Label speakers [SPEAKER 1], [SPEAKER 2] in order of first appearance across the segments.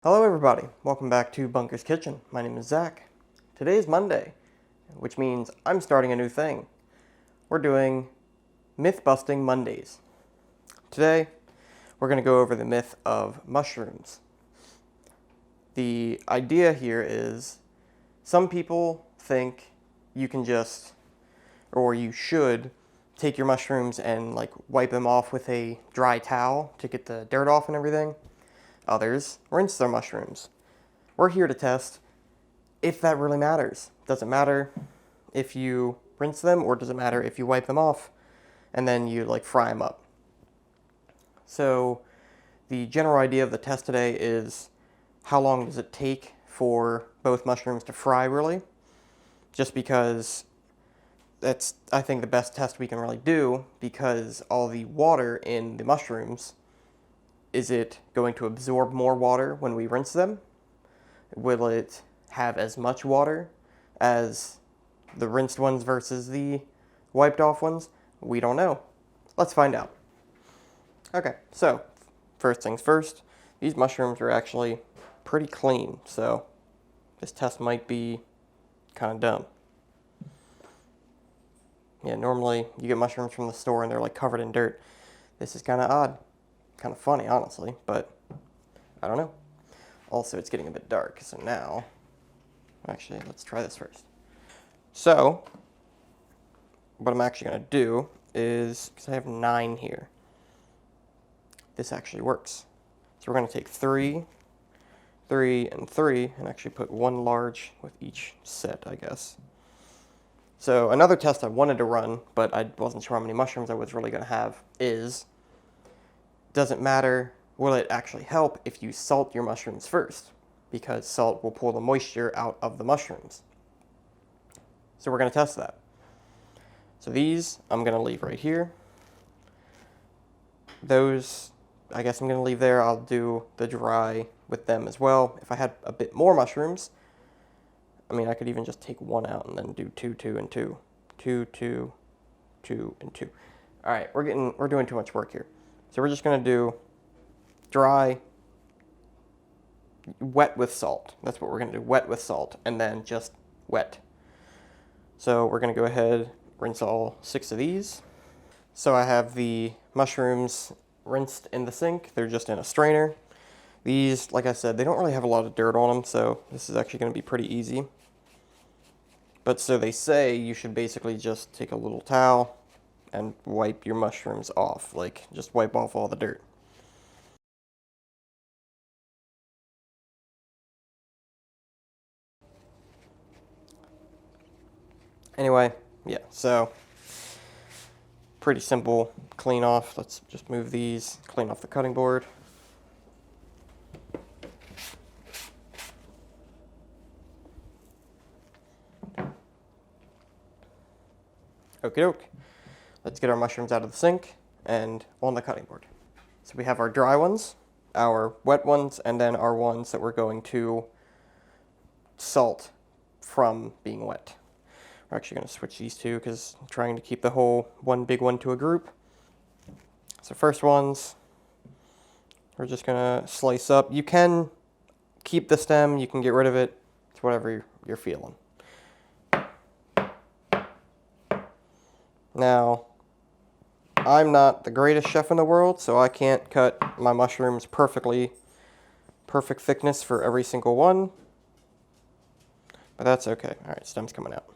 [SPEAKER 1] Hello everybody, welcome back to Bunker's Kitchen. My name is Zach. Today is Monday, which means I'm starting a new thing. We're doing Mythbusting Mondays. Today, we're going to go over the myth of mushrooms. The idea here is some people think you can just, or you should, take your mushrooms and wipe them off with a dry towel to get the dirt off and everything. Others rinse their mushrooms. We're here to test if that really matters. Does it matter if you rinse them, or does it matter if you wipe them off and then you fry them up? So the general idea of the test today is how long does it take for both mushrooms to fry, really? Just because that's, I think, the best test we can really do, because all the water in the mushrooms, is it going to absorb more water when we rinse them? Will it have as much water as the rinsed ones versus the wiped off ones? We don't know. Let's find out. Okay, so first things first, these mushrooms are actually pretty clean, so this test might be kind of dumb. Yeah, normally you get mushrooms from the store and they're covered in dirt. This is kind of odd. Kind of funny, honestly, but I don't know. Also, it's getting a bit dark, so now, actually, let's try this first. So, what I'm actually going to do is, because I have 9 here, this actually works. So we're going to take 3, 3, and 3, and actually put 1 large with each set, I guess. So another test I wanted to run, but I wasn't sure how many mushrooms I was really going to have, is, does it matter, will it actually help if you salt your mushrooms first? Because salt will pull the moisture out of the mushrooms. So we're going to test that. So these I'm going to leave right here. Those, I guess I'm going to leave there. I'll do the dry with them as well. If I had a bit more mushrooms, I mean, I could even just take 1 out and then do 2, 2, and 2. 2, 2, 2, and 2. All right, we're doing too much work here. So we're just going to do dry, wet with salt. That's what we're going to do, wet with salt, and then just wet. So we're going to go ahead, rinse all 6 of these. So I have the mushrooms rinsed in the sink. They're just in a strainer. These, like I said, they don't really have a lot of dirt on them, so this is actually going to be pretty easy. But so they say you should basically just take a little towel and wipe your mushrooms off, just wipe off all the dirt. Anyway, yeah, so pretty simple clean off. Let's just move these, clean off the cutting board. Okie doke. Let's get our mushrooms out of the sink and on the cutting board. So we have our dry ones, our wet ones, and then our ones that we're going to salt from being wet. We're actually going to switch these two because I'm trying to keep the whole one big one to a group. So first ones, we're just going to slice up. You can keep the stem, you can get rid of it. It's whatever you're feeling. Now, I'm not the greatest chef in the world, so I can't cut my mushrooms perfect thickness for every single one. But that's okay. All right, stem's coming out.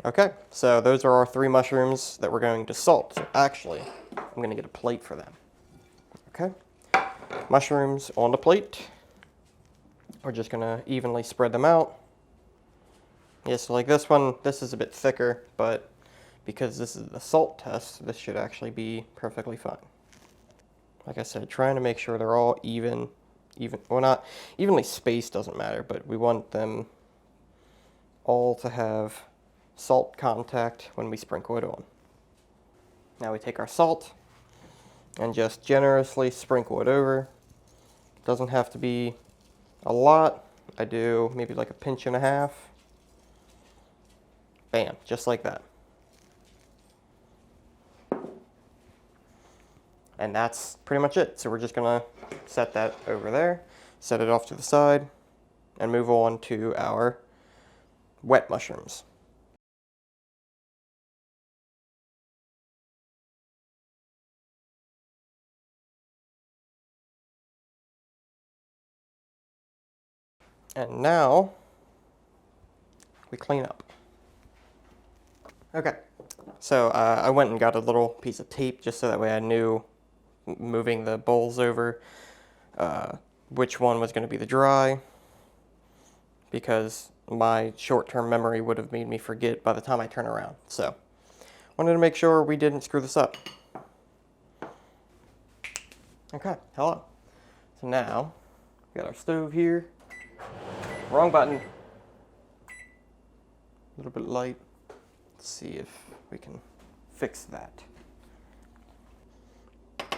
[SPEAKER 1] Okay, so those are our 3 mushrooms that we're going to salt. So actually, I'm going to get a plate for them. Okay, mushrooms on the plate. We're just going to evenly spread them out. Yeah, so like this one, this is a bit thicker, but because this is the salt test, this should actually be perfectly fine. Like I said, trying to make sure they're all even, well, not evenly spaced doesn't matter, but we want them all to have salt contact when we sprinkle it on. Now we take our salt and just generously sprinkle it over. Doesn't have to be a lot. I do maybe like a pinch and a half. Bam, just like that. And that's pretty much it. So we're just gonna set that over there, set it off to the side, and move on to our wet mushrooms. And now we clean up. Okay, so I went and got a little piece of tape just so that way I knew, moving the bowls over, which one was going to be the dry, because my short-term memory would have made me forget by the time I turn around. So wanted to make sure we didn't screw this up. Okay, hello. So now we got our stove here. Wrong button. A little bit light. Let's see if we can fix that.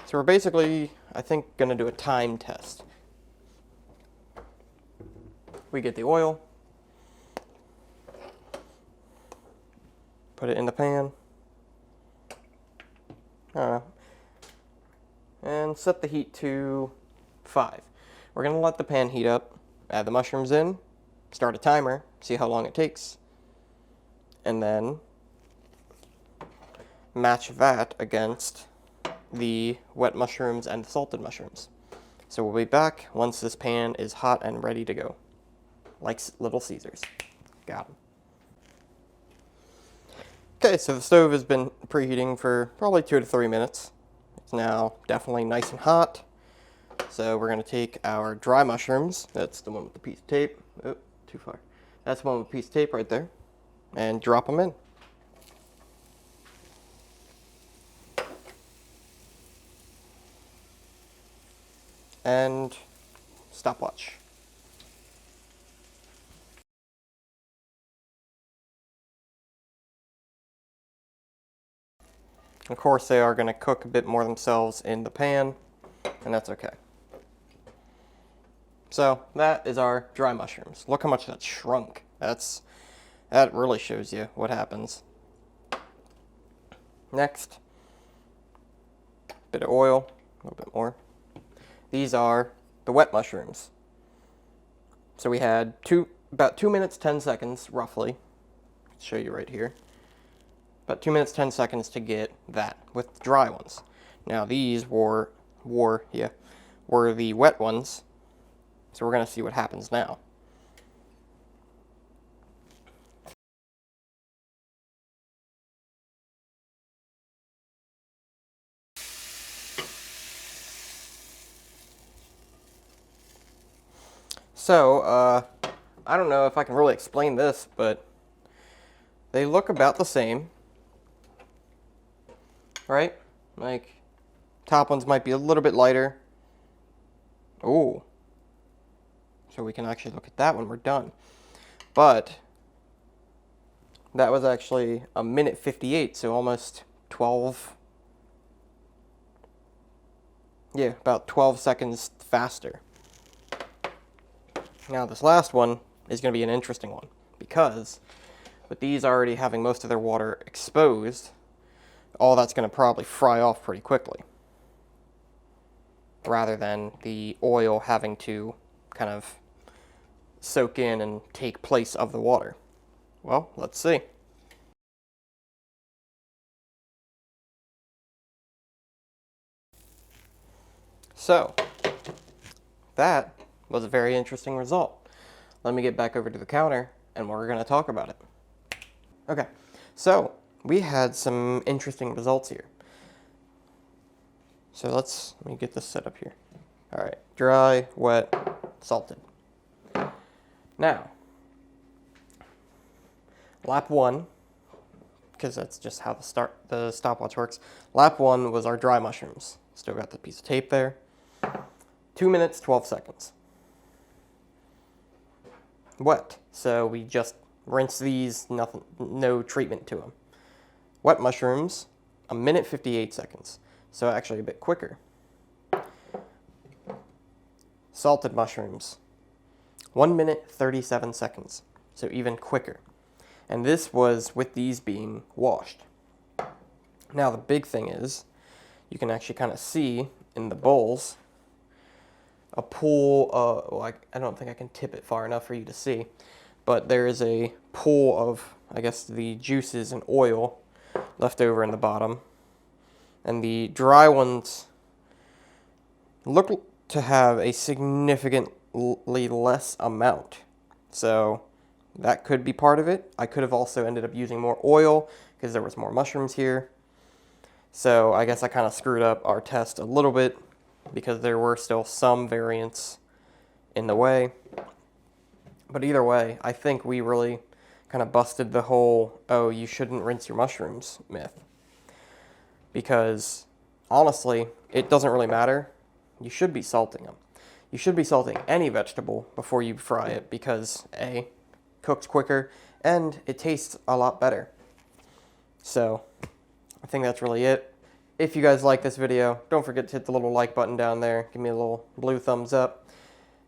[SPEAKER 1] So we're basically, I think, going to do a time test. We get the oil, put it in the pan, and set the heat to 5. We're going to let the pan heat up, add the mushrooms in, start a timer, see how long it takes, and then match that against the wet mushrooms and the salted mushrooms. So we'll be back once this pan is hot and ready to go. Like Little Caesars. Got them. Okay, so the stove has been preheating for probably 2 to 3 minutes. It's now definitely nice and hot. So we're going to take our dry mushrooms. That's the one with the piece of tape. Oh, too far. That's the one with a piece of tape right there. And drop them in. And stopwatch. Of course, they are going to cook a bit more themselves in the pan, and that's okay. So that is our dry mushrooms. Look how much that shrunk. That really shows you what happens. Next, bit of oil, a little bit more. These are the wet mushrooms. So we had about 2 minutes 10 seconds roughly. I'll show you right here. About 2 minutes 10 seconds to get that with the dry ones. Now these were the wet ones. So we're going to see what happens now. So, I don't know if I can really explain this, but they look about the same, right? Like, top ones might be a little bit lighter. Ooh. So we can actually look at that when we're done. But that was actually a minute 58, so almost 12. Yeah, about 12 seconds faster. Now this last one is going to be an interesting one, because with these already having most of their water exposed, all that's going to probably fry off pretty quickly, rather than the oil having to kind of soak in and take place of the water. Well, let's see. So, that was a very interesting result. Let me get back over to the counter and we're going to talk about it. Okay, so we had some interesting results here. So let me get this set up here. All right, dry, wet, salted. Now, lap 1, because that's just how the stopwatch works. Lap 1 was our dry mushrooms. Still got the piece of tape there. 2 minutes, 12 seconds. Wet, so we just rinse these, no treatment to them. Wet mushrooms, a minute 58 seconds, so actually a bit quicker. Salted mushrooms, 1 minute 37 seconds, so even quicker. And this was with these being washed. Now the big thing is, you can actually kind of see in the bowls a pool. Well, I don't think I can tip it far enough for you to see, but there is a pool of, I guess, the juices and oil left over in the bottom. And the dry ones look to have a significantly less amount. So that could be part of it. I could have also ended up using more oil because there was more mushrooms here. So I guess I kind of screwed up our test a little bit because there were still some variants in the way. But either way, I think we really kind of busted the whole, oh, you shouldn't rinse your mushrooms myth. Because honestly, it doesn't really matter. You should be salting them. You should be salting any vegetable before you fry it because A, cooks quicker, and it tastes a lot better. So I think that's really it. If you guys like this video, don't forget to hit the little like button down there. Give me a little blue thumbs up.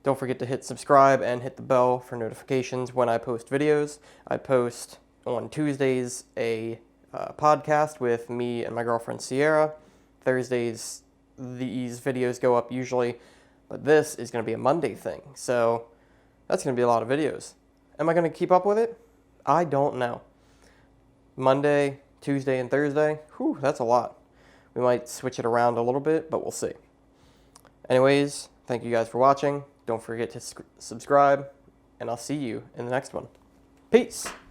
[SPEAKER 1] Don't forget to hit subscribe and hit the bell for notifications when I post videos. I post on Tuesdays a podcast with me and my girlfriend Sierra. Thursdays, these videos go up usually, but this is going to be a Monday thing. So that's going to be a lot of videos. Am I going to keep up with it? I don't know. Monday, Tuesday, and Thursday, whew, that's a lot. We might switch it around a little bit, but we'll see. Anyways, thank you guys for watching. Don't forget to subscribe, and I'll see you in the next one. Peace!